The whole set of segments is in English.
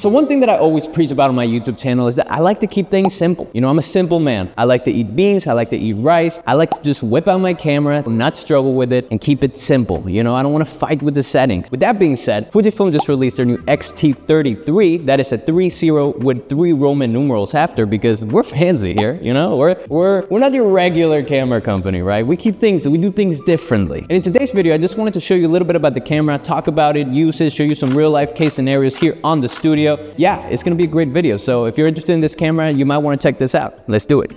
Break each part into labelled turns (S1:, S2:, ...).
S1: So one thing that I always preach about on my YouTube channel is that I like to keep things simple. You know, I'm a simple man. I like to eat beans, I like to eat rice. I like to just whip out my camera, not struggle with it, and keep it simple. You know, I don't want to fight with the settings. With that being said, Fujifilm just released their new X-T30III. That is a 30 with 3 Roman numerals after, because we're fancy here, you know? We're not your regular camera company, right? We do things differently. And in today's video, I just wanted to show you a little bit about the camera, talk about it, use it, show you some real life case scenarios here on the studio. Yeah, it's gonna be a great video. So if you're interested in this camera, you might wanna check this out. Let's do it.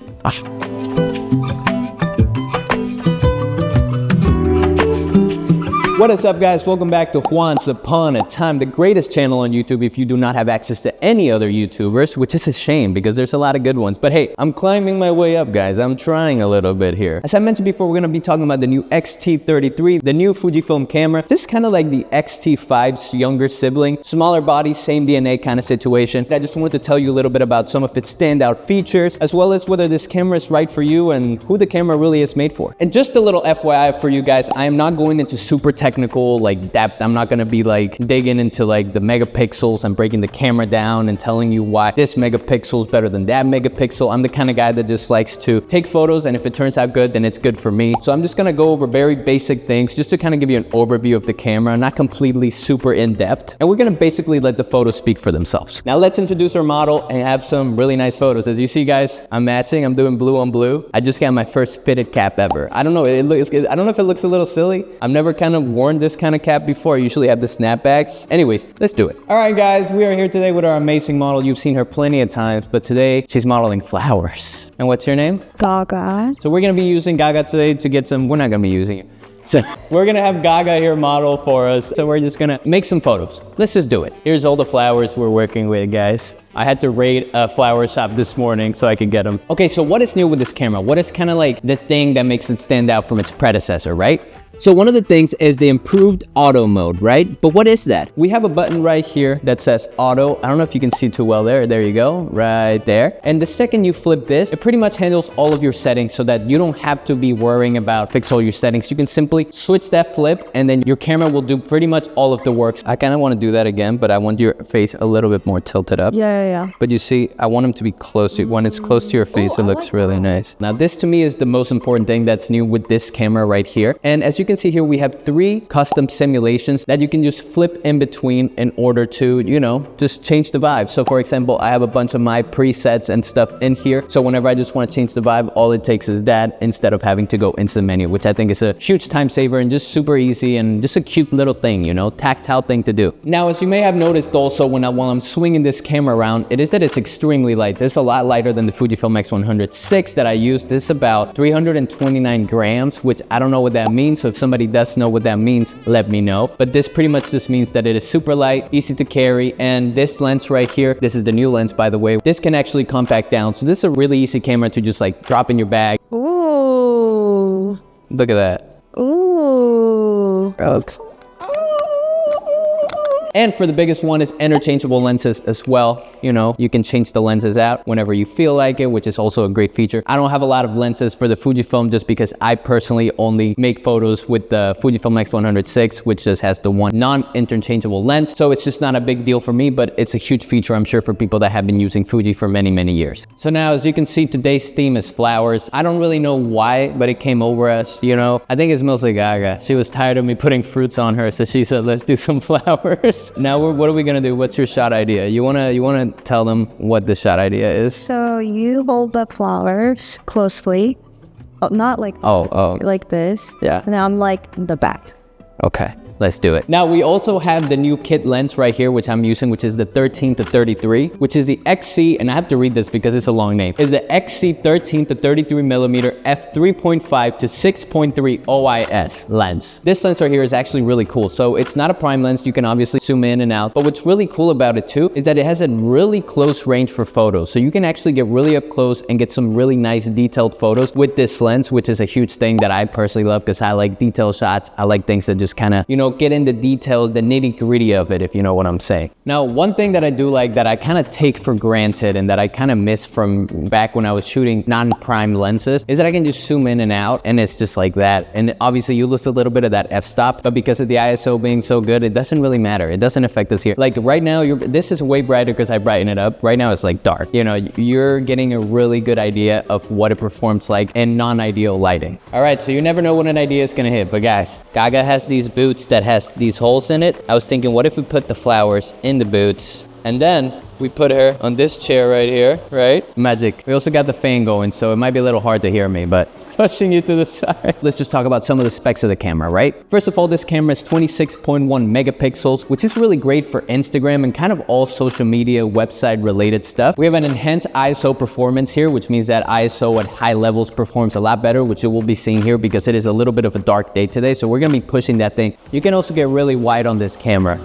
S1: What is up, guys? Welcome back to Once Upon a Time, the greatest channel on YouTube if you do not have access to any other YouTubers, which is a shame because there's a lot of good ones. But hey, I'm climbing my way up, guys. I'm trying a little bit here. As I mentioned before, we're gonna be talking about the new X-T30III, the new Fujifilm camera. This is kind of like the X-T5's younger sibling, smaller body, same DNA kind of situation. I just wanted to tell you a little bit about some of its standout features, as well as whether this camera is right for you and who the camera really is made for. And just a little FYI for you guys, I am not going into super technical like depth. I'm not gonna be like digging into like the megapixels and breaking the camera down and telling you why this megapixel is better than that megapixel. I'm the kind of guy that just likes to take photos, and if it turns out good, then it's good for me. So I'm just gonna go over very basic things just to kind of give you an overview of the camera, not completely super in depth. And we're gonna basically let the photos speak for themselves. Now let's introduce our model and have some really nice photos. As you see, guys, I'm matching. I'm doing blue on blue. I just got my first fitted cap ever. I don't know. I don't know if it looks a little silly. I've never kind of worn this kind of cap before. I usually have the snapbacks. Anyways, let's do it. All right, guys, we are here today with our amazing model. You've seen her plenty of times, but today she's modeling flowers. And what's your name?
S2: Gaga.
S1: So we're gonna be using Gaga today to get some, we're not gonna be using it. So we're gonna have Gaga here model for us. So we're just gonna make some photos. Let's just do it. Here's all the flowers we're working with, guys. I had to raid a flower shop this morning so I could get them. Okay, so what is new with this camera? What is kind of like the thing that makes it stand out from its predecessor, right? So one of the things is the improved auto mode, right? But what is that? We have a button right here that says auto. I don't know if you can see too well there. There you go, right there. And the second you flip this, it pretty much handles all of your settings so that you don't have to be worrying about fix all your settings. You can simply switch that flip and then your camera will do pretty much all of the work. I kind of want to do that again, but I want your face a little bit more tilted up.
S2: Yeah.
S1: But you see, I want them to be close to, when it's close to your face, it looks really nice. Now this to me is the most important thing that's new with this camera right here. And as you can see here, we have 3 custom simulations that you can just flip in between in order to, you know, just change the vibe. So for example, I have a bunch of my presets and stuff in here. So whenever I just want to change the vibe, all it takes is that instead of having to go into the menu, which I think is a huge time saver and just super easy and just a cute little thing, you know, tactile thing to do. Now, as you may have noticed also while I'm swinging this camera around, it is that it's extremely light. This is a lot lighter than the Fujifilm X-106 that I used. This is about 329 grams, which I don't know what that means. So if somebody does know what that means, let me know. But this pretty much just means that it is super light, easy to carry, and this lens right here, this is the new lens, by the way, this can actually compact down. So this is a really easy camera to just like drop in your bag.
S2: Ooh.
S1: Look at that.
S2: Ooh.
S1: Okay. And for the biggest one is interchangeable lenses as well. You know, you can change the lenses out whenever you feel like it, which is also a great feature. I don't have a lot of lenses for the Fujifilm just because I personally only make photos with the Fujifilm X-106, which just has the one non-interchangeable lens. So it's just not a big deal for me, but it's a huge feature, I'm sure, for people that have been using Fuji for many, many years. So now, as you can see, today's theme is flowers. I don't really know why, but it came over us, you know. I think it's mostly Gaga. She was tired of me putting fruits on her, so she said, let's do some flowers. Now, what are we gonna do? What's your shot idea? You wanna tell them what the shot idea is?
S2: So you hold the flowers closely. Oh, not like like this.
S1: Yeah.
S2: And I'm like in the back.
S1: Okay. Let's do it. Now we also have the new kit lens right here, which I'm using, which is the 13-33, which is the XC, and I have to read this because it's a long name. It's the XC 13-33mm f3.5 to 6.3 OIS lens. This lens right here is actually really cool. So it's not a prime lens. You can obviously zoom in and out, but what's really cool about it too is that it has a really close range for photos. So you can actually get really up close and get some really nice detailed photos with this lens, which is a huge thing that I personally love because I like detail shots. I like things that just kind of, you know, get into details, the nitty-gritty of it, if you know what I'm saying. Now, one thing that I do like that I kind of take for granted and that I kind of miss from back when I was shooting non-prime lenses is that I can just zoom in and out, and it's just like that. And obviously you lose a little bit of that f-stop, but because of the ISO being so good, it doesn't really matter. It doesn't affect us here. Like right now, this is way brighter because I brighten it up. Right now it's like dark. You know, you're getting a really good idea of what it performs like in non-ideal lighting. All right, so you never know when an idea is gonna hit, but guys, Gaga has these boots that has these holes in it. I was thinking, what if we put the flowers in the boots and then we put her on this chair right here, right? Magic. We also got the fan going, so it might be a little hard to hear me, but pushing you to the side. Let's just talk about some of the specs of the camera, right? First of all, this camera is 26.1 megapixels, which is really great for Instagram and kind of all social media website related stuff. We have an enhanced ISO performance here, which means that ISO at high levels performs a lot better, which you will be seeing here because it is a little bit of a dark day today. So we're gonna be pushing that thing. You can also get really wide on this camera.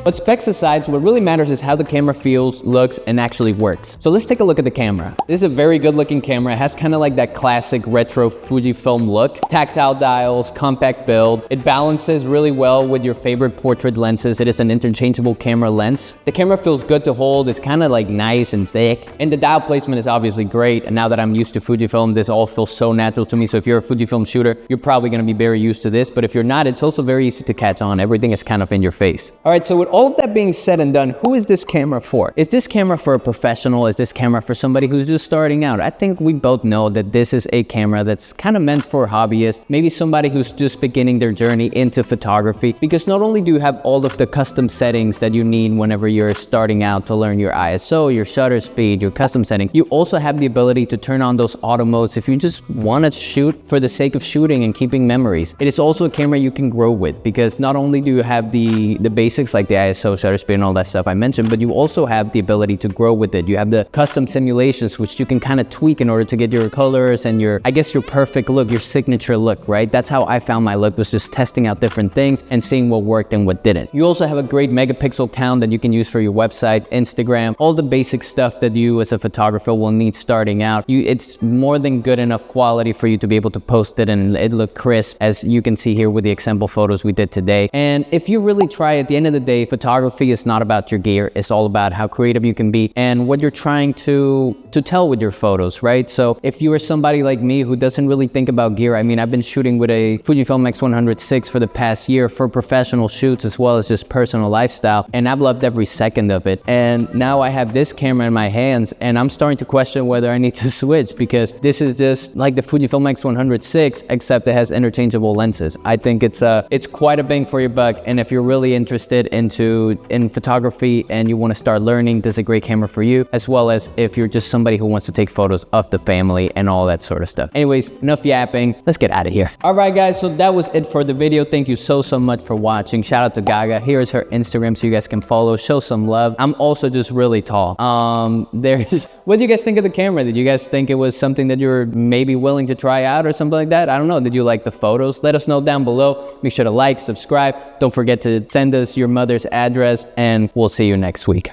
S1: But specs aside, what really matters is how the camera feels, looks, and actually works. So let's take a look at the camera. This is a very good looking camera. It has kind of like that classic retro Fujifilm look. Tactile dials, compact build. It balances really well with your favorite portrait lenses. It is an interchangeable camera lens. The camera feels good to hold. It's kind of like nice and thick. And the dial placement is obviously great. And now that I'm used to Fujifilm, this all feels so natural to me. So if you're a Fujifilm shooter, you're probably gonna be very used to this. But if you're not, it's also very easy to catch on. Everything is kind of in your face. All right, so with all of that being said and done, who is this camera for? Is this camera for a professional? Is this camera for somebody who's just starting out? I think we both know that this is a camera that's kind of meant for hobbyists, maybe somebody who's just beginning their journey into photography, because not only do you have all of the custom settings that you need whenever you're starting out to learn your ISO, your shutter speed, your custom settings, you also have the ability to turn on those auto modes if you just want to shoot for the sake of shooting and keeping memories. It is also a camera you can grow with, because not only do you have the basics like the ISO, shutter speed, and all that stuff I mentioned, but you also have the ability to grow with it. You have the custom simulations, which you can kind of tweak in order to get your colors and your, I guess, your perfect look, your signature look, right? That's how I found my look, was just testing out different things and seeing what worked and what didn't. You also have a great megapixel count that you can use for your website, Instagram, all the basic stuff that you as a photographer will need starting out. It's more than good enough quality for you to be able to post it and it look crisp, as you can see here with the example photos we did today. And if you really try, at the end of the day, photography is not about your gear. It's all about how creative you can be and what you're trying to tell with your photos, right? So if you are somebody like me who doesn't really think about gear, I mean, I've been shooting with a Fujifilm X-100VI for the past year for professional shoots as well as just personal lifestyle, and I've loved every second of it. And now I have this camera in my hands and I'm starting to question whether I need to switch, because this is just like the Fujifilm X-100VI, except it has interchangeable lenses. I think it's quite a bang for your buck, and if you're really interested in photography and you want to start learning, this is a great camera for you, as well as if you're just somebody who wants to take photos of the family and all that sort of stuff. Anyways, enough yapping, let's get out of here. All right guys, so that was it for the video. Thank you so much for watching. Shout out to Gaga. Here's her Instagram so you guys can follow, show some love. I'm also just really tall. What do you guys think of the camera? Did you guys think it was something that you're maybe willing to try out or something like that? I don't know. Did you like the photos? Let us know down below. Make sure to like, subscribe. Don't forget to send us your mother's address, and we'll see you next week.